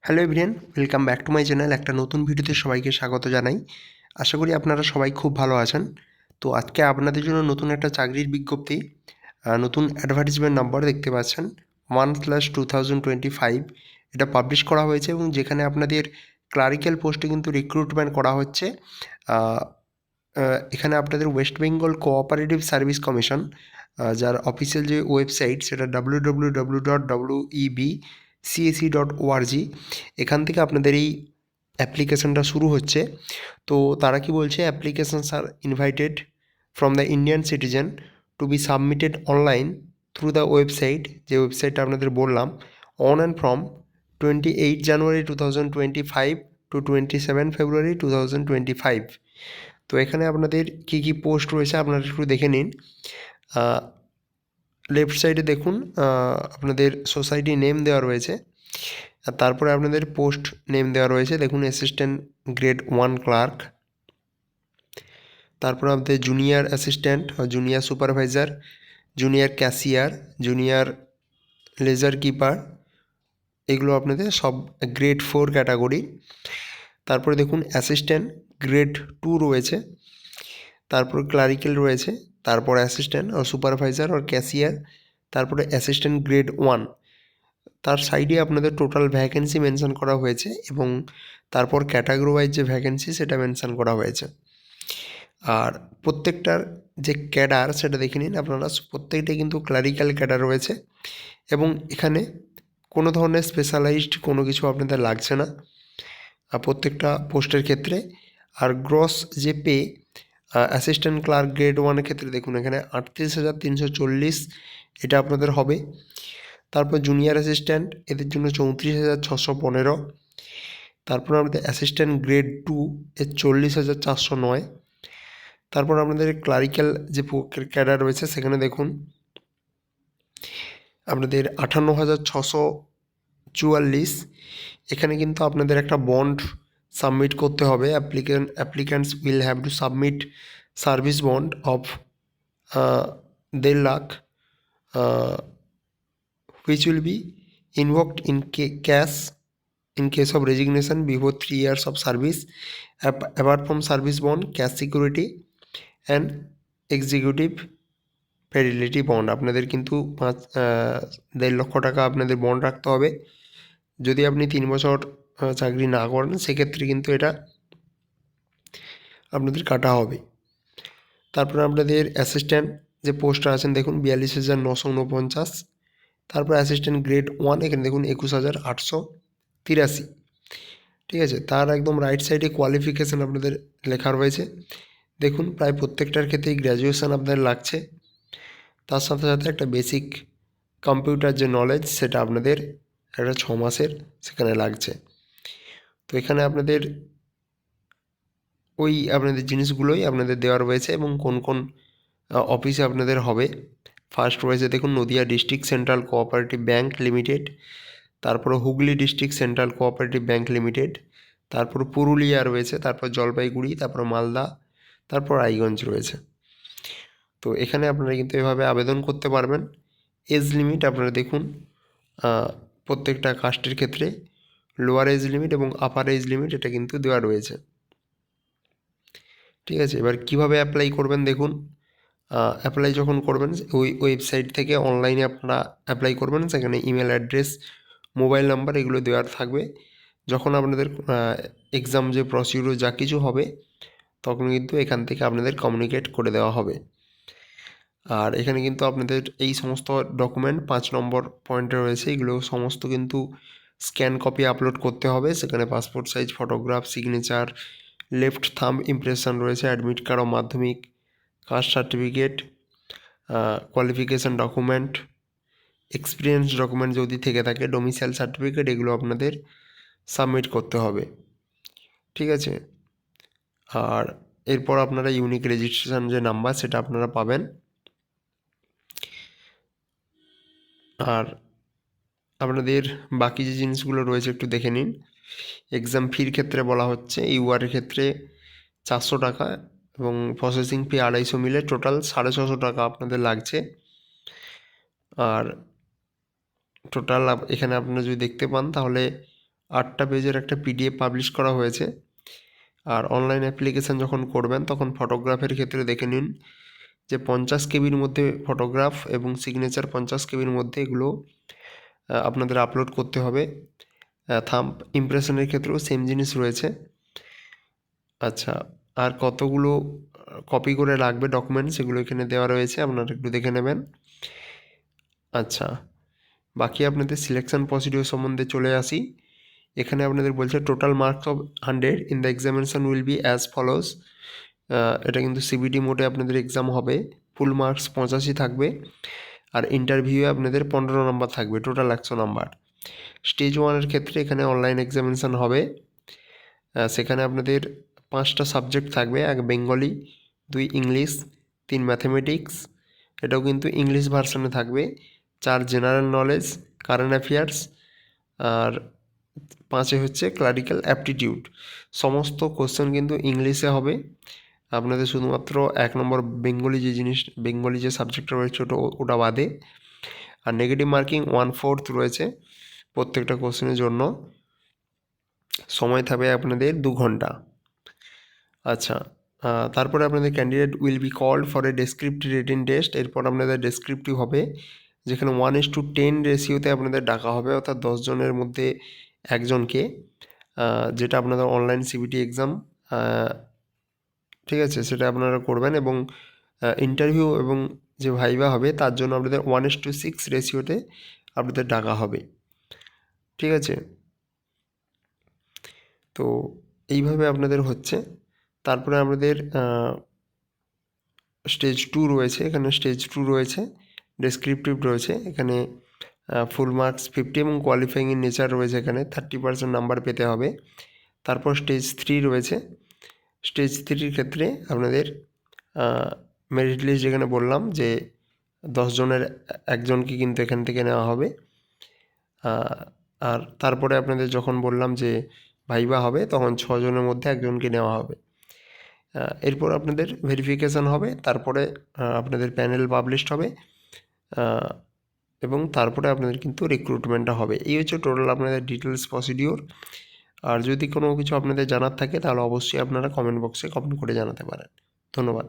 Hello everyone, welcome back to my channel. একটা নতুন ভিডিওতে সবাইকে স্বাগত জানাই। আশা করি আপনারা সবাই খুব ভালো আছেন। তো আজকে আপনাদের জন্য নতুন একটা চাকরির বিজ্ঞপ্তি, নতুন অ্যাডভার্টিজমেন্ট নাম্বার দেখতে পাচ্ছেন 1/2025 এটা পাবলিশ করা হয়েছে এবং যেখানে আপনাদের ক্লারিক্যাল পোস্টে কিন্তু রিক্রুটমেন্ট করা হচ্ছে। আহ, এখানে আপনাদের West Bengal cooperative service commission, যার অফিসিয়াল যে ওয়েবসাইট সেটা www.webcac.org, এখান থেকে আপনাদের এই অ্যাপ্লিকেশনটা শুরু হচ্ছে। তো তারা কি বলছে, applications are invited from the Indian citizen to be submitted online through the website, যে ওয়েবসাইটটা আপনাদের বললাম, on and from 28 January 2025 to 27 February 2025। তো এখানে আপনাদের কি কি পোস্ট রয়েছে আপনারা একটু দেখে নিন। লেফট সাইডে দেখুন, আপনাদের সোসাইটি নেম দেওয়া রয়েছে, আর তারপরে আপনাদের পোস্ট নেম দেওয়া রয়েছে। দেখুন, অ্যাসিস্ট্যান্ট গ্রেড 1 ক্লার্ক, তারপর আপনাদের junior assistant, junior supervisor, junior cashier, junior ledger keeper, এগুলো আপনাদের সব গ্রেড 4 ক্যাটাগরি। তারপরে দেখুন অ্যাসিস্ট্যান্ট গ্রেড 2 রয়েছে, তারপর ক্লারিক্যাল রয়েছে, তারপর অ্যাসিস্ট্যান্ট ও সুপারভাইজার ও ক্যাশিয়ার, তারপরে অ্যাসিস্ট্যান্ট গ্রেড 1। তার সাইডে আপনাদের টোটাল ভ্যাকেন্সি মেনশন করা হয়েছে এবং তারপর ক্যাটাগরি ওয়াইজ যে ভ্যাকেন্সি সেটা মেনশন করা হয়েছে। আর প্রত্যেকটার যে ক্যাডার সেটা দেখে নিন আপনারা, প্রত্যেকটাই কিন্তু ক্লারিক্যাল ক্যাডার রয়েছে এবং এখানে কোনো ধরনের স্পেশালাইজড কোনো কিছু আপনাদের লাগছে না প্রত্যেকটা পোস্টের ক্ষেত্রে। আর গ্রস যে পে, অ্যাসিস্ট্যান্ট ক্লার্ক গ্রেড 1-এর ক্ষেত্রে দেখুন এখানে 38,340 এটা আপনাদের হবে। তারপর জুনিয়র অ্যাসিস্ট্যান্ট এদের জন্য 34,615। তারপর আমাদের অ্যাসিস্ট্যান্ট গ্রেড 2 এর 40,409। তারপর আপনাদের ক্লারিক্যাল যে ক্যাডার রয়েছে সেখানে দেখুন আপনাদের 58,644। এখানে কিন্তু আপনাদের একটা বন্ড সাবমিট করতে হবে। Applicants will have to submit service bond of 1.5 lakh, which will be invoked in cash in case of resignation before 3 years of service. Apart from service bond, cash security and executive ফেরিলিটি bond, আপনাদের কিন্তু 1.5 লক্ষ টাকা আপনাদের bond রাখতে হবে। যদি আপনি 3 বছর চাকরি না করেন সেক্ষেত্রে কিন্তু এটা আপনাদের কাটা হবে। তারপরে আপনাদের অ্যাসিস্ট্যান্ট যে পোস্টটা আছেন দেখুন 42,949। তারপর অ্যাসিস্ট্যান্ট গ্রেড 1 এখানে দেখুন 21,883। ঠিক আছে, তার একদম রাইট সাইডে কোয়ালিফিকেশান আপনাদের লেখা রয়েছে। দেখুন প্রায় প্রত্যেকটার ক্ষেত্রেই গ্র্যাজুয়েশান আপনাদের লাগছে, তার সাথে সাথে একটা বেসিক কম্পিউটার যে নলেজ সেটা আপনাদের একটা 6 মাসের সেখানে লাগছে। তো এখানে আপনাদের ওই আপনাদের জিনিসগুলোই আপনাদের দেওয়া রয়েছে এবং কোন কোন অফিসে আপনাদের হবে। ফার্স্ট রয়েছে দেখুন Nadia district central cooperative bank limited, তারপরে Hooghly district central cooperative bank limited, তারপর পুরুলিয়া রয়েছে, তারপর জলপাইগুড়ি, তারপর মালদা, তারপর রায়গঞ্জ রয়েছে। তো এখানে আপনারা কিন্তু এভাবে আবেদন করতে পারবেন। এজ লিমিট আপনারা দেখুন প্রত্যেকটা কাস্টের ক্ষেত্রে লোয়ার এজ লিমিট এবং আপার এজ লিমিট এটা কিন্তু দেওয়া রয়েছে। ঠিক আছে, এবার কিভাবে অ্যাপ্লাই করবেন দেখুন। অ্যাপ্লাই যখন করবেন ওই ওয়েবসাইট থেকে অনলাইনে আপনারা অ্যাপ্লাই করবেন, সেখানে ইমেল অ্যাড্রেস, মোবাইল নাম্বার এগুলো দেওয়ার থাকবে। যখন আপনাদের এক্সাম যে প্রসিডিউর যা কিছু হবে তখন কিন্তু এখান থেকে আপনাদের কমিউনিকেট করে দেওয়া হবে। আর এখানে কিন্তু আপনাদের এই সমস্ত ডকুমেন্ট 5 নম্বর পয়েন্টে রয়েছে, এগুলো সমস্ত কিন্তু স্ক্যান কপি আপলোড করতে হবে। সেখানে passport size photograph, signature, left thumb impression রয়েছে, অ্যাডমিট কার্ড ও মাধ্যমিক, caste certificate, qualification document, experience document যদি থেকে থাকে, ডোমিসাইল সার্টিফিকেট, এগুলো আপনাদের সাবমিট করতে হবে। ঠিক আছে, আর এরপর আপনারা ইউনিক রেজিস্ট্রেশন যে নাম্বার সেটা আপনারা পাবেন। আর আপনাদের বাকি যে জিনিসগুলো রয়েছে একটু দেখে নিন। এক্সাম ফির ক্ষেত্রে বলা হচ্ছে ইউআরের ক্ষেত্রে 400 টাকা এবং প্রসেসিং ফি 250 মিলে টোটাল 650 টাকা আপনাদের লাগছে। আর টোটাল এখানে আপনারা যদি দেখতে পান তাহলে 8টা পেজের একটা পিডিএফ পাবলিশ করা হয়েছে। আর অনলাইন অ্যাপ্লিকেশান যখন করবেন তখন ফটোগ্রাফের ক্ষেত্রে দেখে নিন যে 50 কেবির মধ্যে ফটোগ্রাফ এবং সিগনেচার 50 কেবির মধ্যে এগুলো আপনাদের আপলোড করতে হবে। থাম্ব ইমপ্রেশনের ক্ষেত্রেও সেম জিনিস রয়েছে। আচ্ছা, আর কতগুলো কপি করে লাগবে ডকুমেন্টস সেগুলো এখানে দেওয়া রয়েছে, আপনারা একটু দেখে নেবেন। আচ্ছা, বাকি আপনাদের সিলেকশন প্রসিডিওর সম্বন্ধে চলে আসি। এখানে আপনাদের বলছে total marks of 100 in the examination will be as follows. এটা কিন্তু সিবিটি মোডে আপনাদের এক্সাম হবে। ফুল মার্কস 85 থাকবে, আর ইন্টারভিউয়ে আপনাদের 15 নম্বর থাকবে, টোটাল 100 নম্বর। স্টেজ 1-এর ক্ষেত্রে এখানে অনলাইন এক্সামিনেশান হবে। সেখানে আপনাদের 5টা সাবজেক্ট থাকবে, 1 বেঙ্গলি, 2 ইংলিশ, 3 ম্যাথমেটিক্স, এটাও কিন্তু ইংলিশ ভার্সনে থাকবে, 4 জেনারেল নলেজ, কারেন্ট অ্যাফেয়ার্স, আর 5 হচ্ছে ক্লারিক্যাল অ্যাপটিটিউড। সমস্ত কোশ্চেন কিন্তু ইংলিশে হবে। আপনাদের শুধুমাত্র 1 নম্বর বেঙ্গলি যে সাবজেক্টটা রয়েছে ওটা বাদে। আর নেগেটিভ মার্কিং 1/4 রয়েছে প্রত্যেকটা কোশ্চেনের জন্য। সময় থাকবে আপনাদের 2 ঘন্টা। আচ্ছা, তারপরে আপনাদের candidate will be called for a descriptive written test. এরপর আপনাদের ডেসক্রিপটিভ হবে, যেখানে 1:10 রেশিওতে আপনাদের ডাকা হবে, অর্থাৎ 10 জনের মধ্যে একজনকে, যেটা আপনাদের অনলাইন সিবিটি এক্সাম, ঠিক আছে, সেটা আপনারা করবেন। এবং ইন্টারভিউ এবং যে ভাইভা হবে তার জন্য আপনাদের 1:6 রেশিওতে আপনাদের ডাকা হবে, ঠিক আছে। তো এইভাবে আপনাদের হচ্ছে। তারপরে আপনাদের স্টেজ 2 রয়েছে, এখানে স্টেজ 2 রয়েছে, ডেসক্রিপটিভ রয়েছে, এখানে ফুল মার্কস 50 এবং কোয়ালিফাইং ইন নেচার রয়েছে, এখানে 30% নাম্বার পেতে হবে। তারপর স্টেজ 3 রয়েছে। স্টেজ 3-র ক্ষেত্রে আপনাদের মেরিট লিস্ট যেখানে বললাম যে 10 জনের একজনকে কিন্তু এখান থেকে নেওয়া হবে। আর তারপরে আপনাদের যখন বললাম যে ভাইভা হবে তখন 6 জনের মধ্যে একজনকে নেওয়া হবে। এরপর আপনাদের ভেরিফিকেশান হবে, তারপরে আপনাদের প্যানেল পাবলিশড হবে, এবং তারপরে আপনাদের কিন্তু রিক্রুটমেন্টটা হবে। এই হচ্ছে টোটাল আপনাদের ডিটেলস প্রসিডিওর। আর যদি কোনো কিছু আপনাদের জানার থাকে তাহলে অবশ্যই আপনারা কমেন্ট বক্সে কমেন্ট করে জানাতে পারেন। ধন্যবাদ।